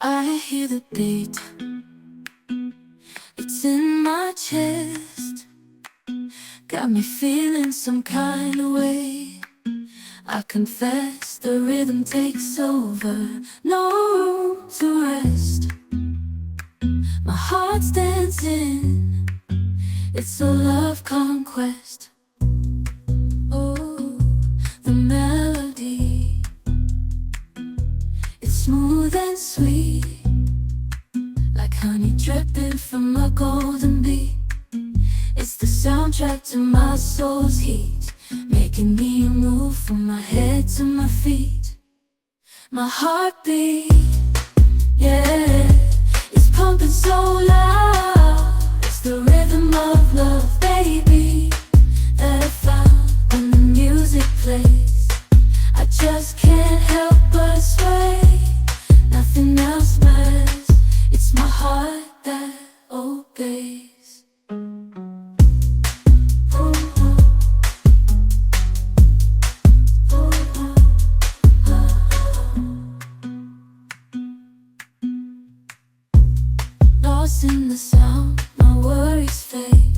I hear the beat, it's in my chest, got me feeling some kind of way. I confess the rhythm takes over, no room to rest. My heart's dancing, it's a love conquest. Oh, the melody, it's smooth and sweet, like honey dripping from a golden bee. It's the soundtrack to my soul's heat, making me move from my head to my feet. My heartbeat, yeah, it's pumping so loud. It's the rhythm of love, baby, that I found when the music plays. I just can't help but sway, nothing else matters. It's my heart that obeys. Lost in the sound, my worries fade.